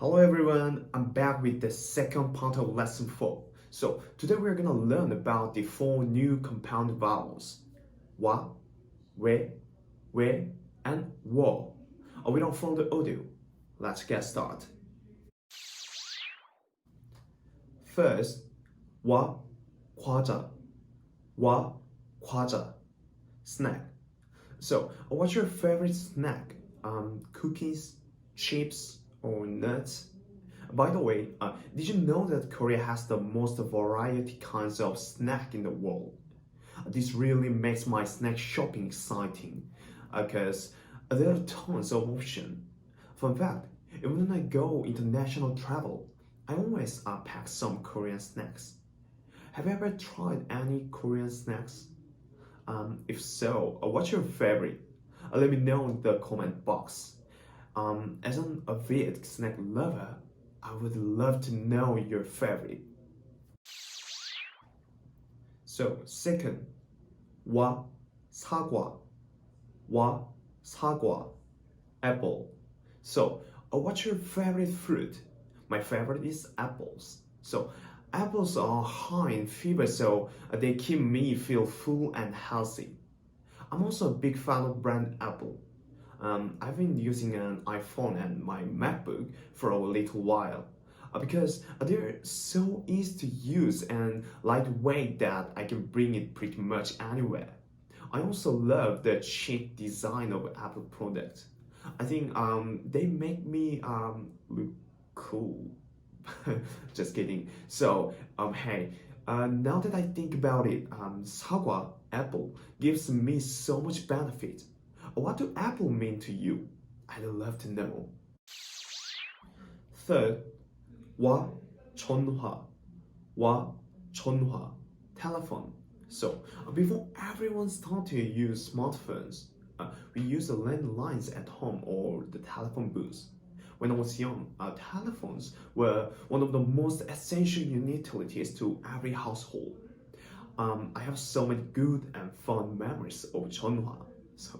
Hello everyone, I'm back with the second part of lesson 4. So today we're gonna learn about the 4 new compound vowels. Wa, we, and wo. We don't follow the audio. Let's get started. First, wa, Gwa-Ja. Wa, Gwa-Ja. Snack. So what's your favorite snack? Cookies, chips, or nuts? By the way, did you know that Korea has the most variety kinds of snack in the world? This really makes my snack shopping exciting because there are tons of options. Fun fact, even when I go international travel, I always pack some Korean snacks. Have you ever tried any Korean snacks? If so, what's your favorite? Let me know in the comment box. As an avid snack lover, I would love to know your favorite. So, second, Sa-Gwa. Sa-Gwa. Apple. So, what's your favorite fruit? My favorite is apples. So, apples are high in fiber, so they keep me feel full and healthy. I'm also a big fan of brand Apple. I've been using an iPhone and my MacBook for a little while because they're so easy to use and lightweight that I can bring it pretty much anywhere. I also love the chic design of Apple products. I think they make me look cool. Just kidding. So hey, now that I think about it, Sa-Gwa Apple gives me so much benefit. What do Apple mean to you? I'd love to know. Third, Jeon-Hwa. Jeon-Hwa. Telephone. So, before everyone started to use smartphones, we used the landlines at home or the telephone booths. When I was young, telephones were one of the most essential utilities to every household. I have so many good and fun memories of Jeon-Hwa. So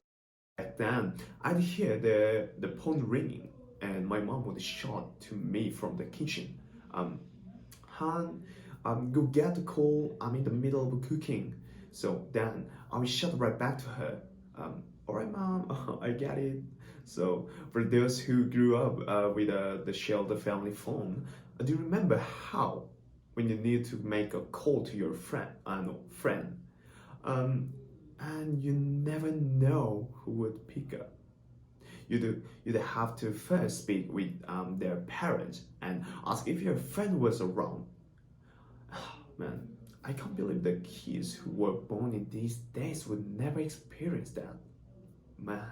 back then, I'd hear the phone ringing, and my mom would shout to me from the kitchen, Han, go get the call, I'm in the middle of cooking. So then I would shout right back to her, alright mom, I get it. So for those who grew up with the shared family phone, do you remember how when you need to make a call to your friend, um, and you never know who would pick up? You'd have to first speak with their parents and ask if your friend was around. Man, I can't believe the kids who were born in these days would never experience that. Man,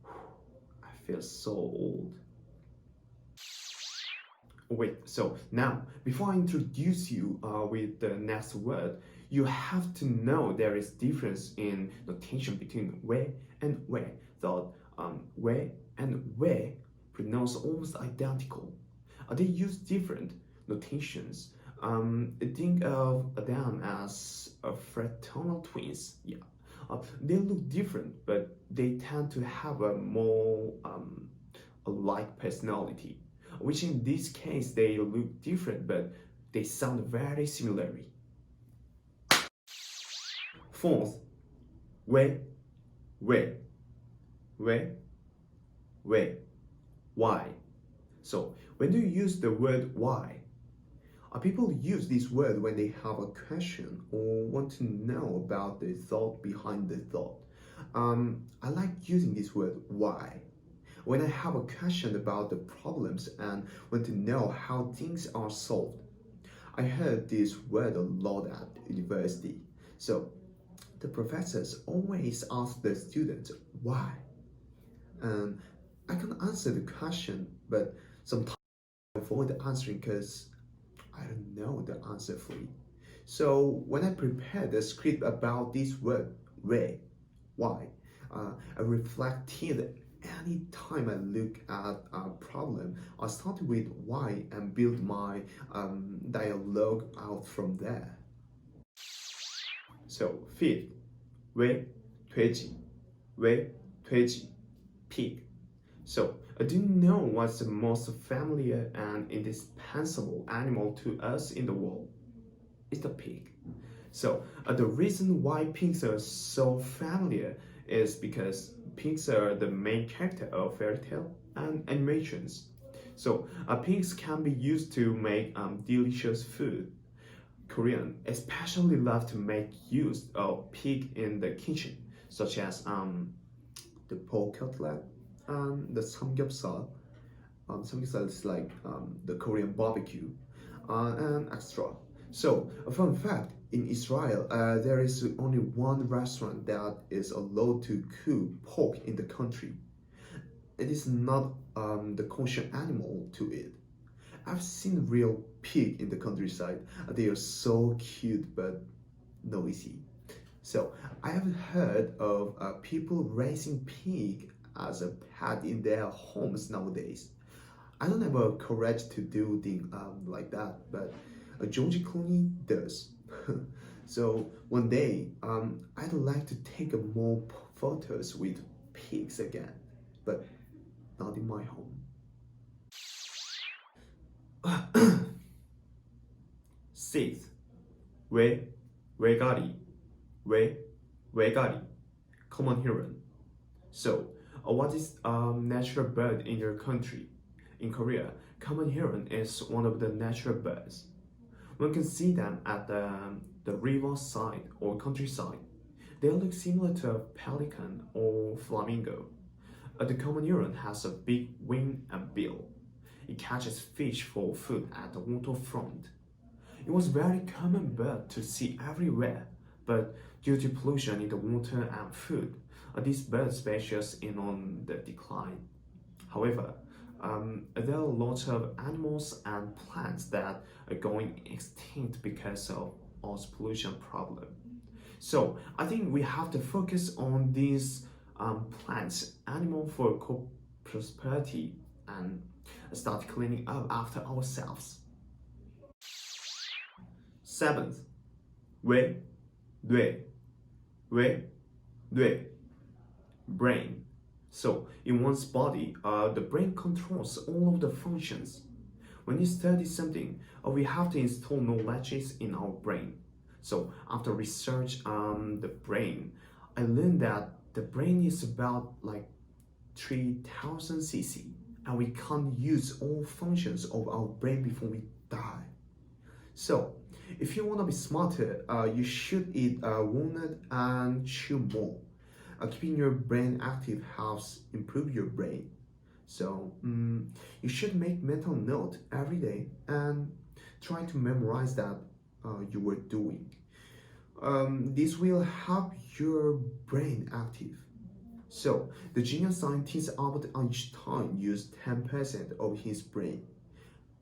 I feel so old. Wait, so now, before I introduce you with the next word, you have to know there is difference in notation between we and we. That we and we pronounce almost identical. They use different notations. Think of them as fraternal twins. Yeah, they look different, but they tend to have a more alike personality, which in this case they look different but they sound very similarly. Fourth, we, we, we, we, why. So when do you use the word why? People use this word when they have a question or want to know about the thought behind the thought. I like using this word why when I have a question about the problems and want to know how things are solved. I heard this word a lot at university. So the professors always ask the students why. And I can answer the question, but sometimes I avoid answering because I don't know the answer for it. So when I prepared a script about this word, why, I reflected any time I look at a problem. I started with why and build my dialogue out from there. So fifth, 왜, 돼지, 왜, 돼지, pig. So Do you know what's the most familiar and indispensable animal to us in the world? It's the pig. So the reason why pigs are so familiar is because pigs are the main character of fairy tale and animations. So pigs can be used to make delicious food. Korean especially love to make use of pig in the kitchen, such as the pork cutlet, the samgyeopsal. Samgyeopsal is like the Korean barbecue, and extra. So, a fun fact, in Israel, there is only one restaurant that is allowed to cook pork in the country. It is not the kosher animal to eat. I've seen real pig in the countryside. They are so cute but noisy. So I have heard of people raising pig as a pet in their homes nowadays. I don't have a courage to do things like that, but George Clooney does. So one day, I'd like to take more photos with pigs again, but not in my home. Sixth, Wae-Ga-Ri, Wae-Ga-Ri, common heron. So, what is a natural bird in your country? In Korea, common heron is one of the natural birds. One can see them at the river side or countryside. They look similar to a pelican or flamingo. The common heron has a big wing and bill. It catches fish for food at the waterfront. It was very common bird to see everywhere, but due to pollution in the water and food, this bird species is on the decline. However, there are lots of animals and plants that are going extinct because of all pollution problem. So I think we have to focus on these plants, animal for prosperity, and start cleaning up after ourselves. Seventh, Wae, Dwae, Wae, Dwae, brain. So in one's body, the brain controls all of the functions. When you study something, we have to install knowledges in our brain. So after research on the brain, I learned that the brain is about like 3000 cc, and we can't use all functions of our brain before we die. So if you want to be smarter, you should eat walnut and chew more. Keeping your brain active helps improve your brain. So you should make mental note every day and try to memorize that you were doing. This will help your brain active. So the genius scientist Albert Einstein used 10% of his brain.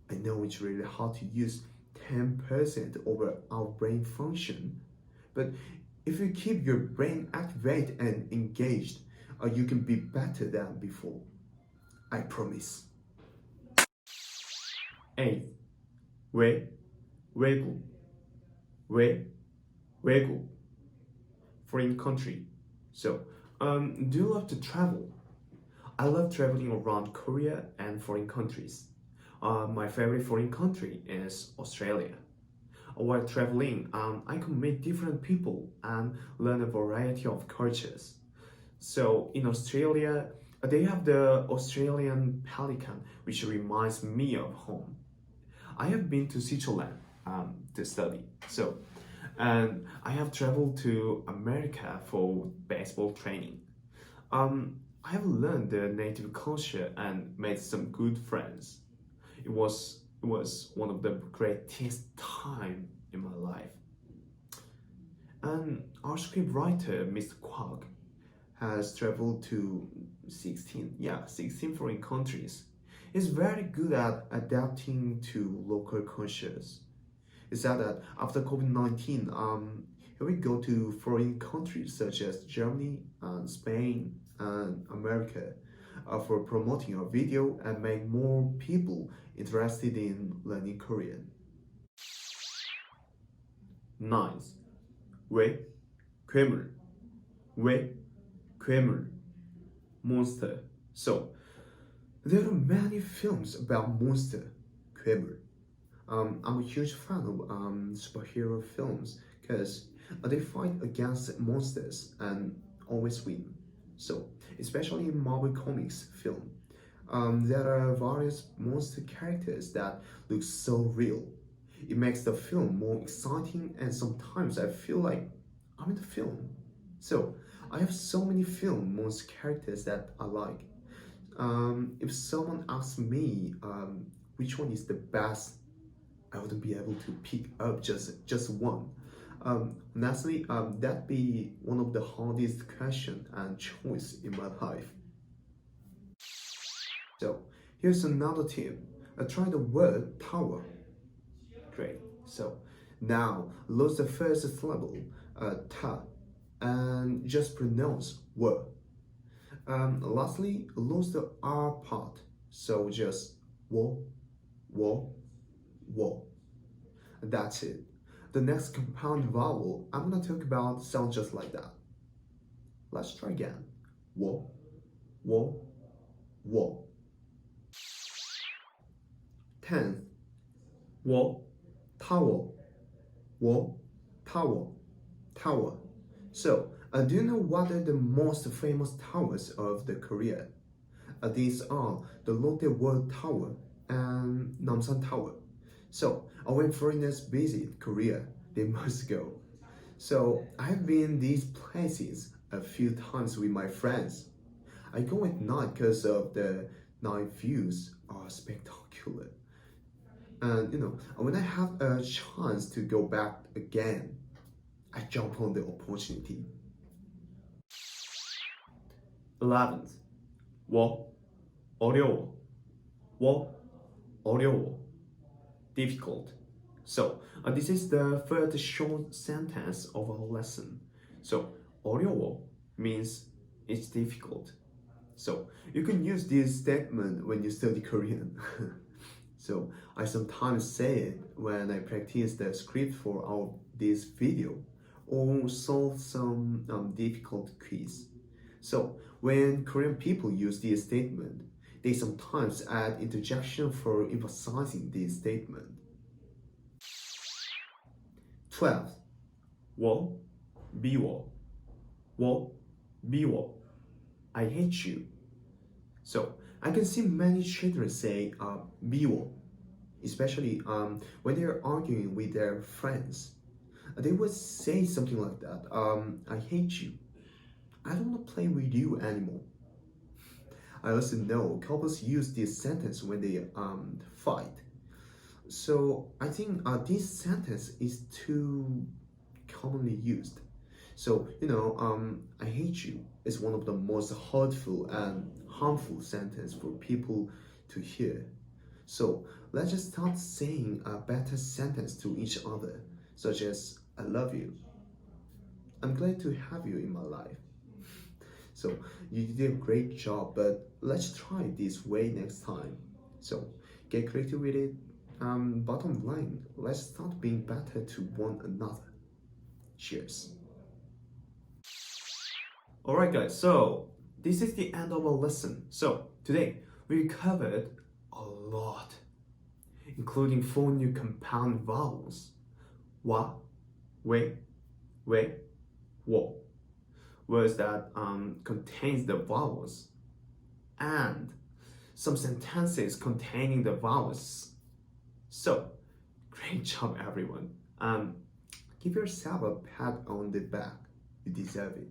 I know it's really hard to use 10% over our brain function, but if you keep your brain activated and engaged, you can be better than before. I promise. 8. Wae-Ga-Ri, Wae-Ga-Ri, foreign country. So, do you love to travel? I love traveling around Korea and foreign countries. My favorite foreign country is Australia. While traveling, I could meet different people and learn a variety of cultures. So in Australia, they have the Australian pelican, which reminds me of home. I have been to Switzerland to study. And I have traveled to America for baseball training. I have learned the native culture and made some good friends. It was one of the greatest time in my life. And our script writer, Mr. Kwok, has traveled to 16 foreign countries. He's very good at adapting to local cultures. He said that after COVID-19, he will go to foreign countries such as Germany and Spain and America for promoting our video and make more people interested in learning Korean. 9. 괴물, 괴물, monster. So, There are many films about monster, Queber. I'm a huge fan of superhero films because they fight against monsters and always win. So, especially in Marvel Comics film, there are various monster characters that look so real. It makes the film more exciting, and sometimes I feel like I'm in the film. So, I have so many film monster characters that I like. If someone asks me which one is the best, I wouldn't be able to pick up just one. Honestly, that'd be one of the hardest question and choice in my life. So here's another tip. Try the word tower. Great. So now lose the first syllable, ta, and just pronounce wo. Lastly, lose the R part. So just wo, wo, wo. That's it. The next compound vowel I'm gonna talk about sounds just like that. Let's try again. Wo, wo, wo. 10th, wo, towel, wo, tower, tower. So, do you know what are the most famous towers of the Korea? These are the Lotte World Tower and Namsan Tower. So, when foreigners visit Korea, they must go. So, I've been these places a few times with my friends. I go at night because of the night views are spectacular. And when I have a chance to go back again, I jump on the opportunity. 11th, 워, 어려워, 워, 어려워, difficult. So this is the first short sentence of our lesson. So 어려워 means it's difficult. So you can use this statement when you study Korean. So I sometimes say it when I practice the script for this video or solve some difficult quiz. So when Korean people use this statement, they sometimes add interjection for emphasizing this statement. 12th, 워, 미워, 워, 미워. I hate you. So I can see many children say 미워, especially when they're arguing with their friends. They would say something like that. I hate you. I don't want to play with you anymore. I also know couples use this sentence when they fight. So I think this sentence is too commonly used. So I hate you is one of the most hurtful and harmful sentence for people to hear. So let's just start saying a better sentence to each other, such as I love you. I'm glad to have you in my life. So you did a great job, but let's try it this way next time. So get creative with it. Bottom line, let's start being better to one another. Cheers. Alright guys, so this is the end of our lesson. So today we covered a lot, including 4 new compound vowels. Wa, we, wo. Words that contains the vowels, and some sentences containing the vowels. So, great job everyone. Give yourself a pat on the back. You deserve it.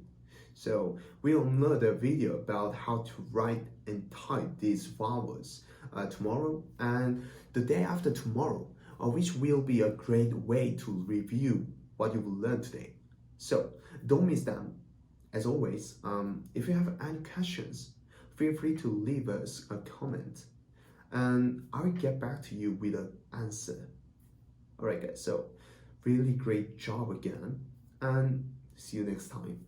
So, we'll upload a video about how to write and type these vowels tomorrow and the day after tomorrow, which will be a great way to review what you will learn today. So, don't miss them. As always, if you have any questions, feel free to leave us a comment and I'll get back to you with an answer. Alright guys, so really great job again and see you next time.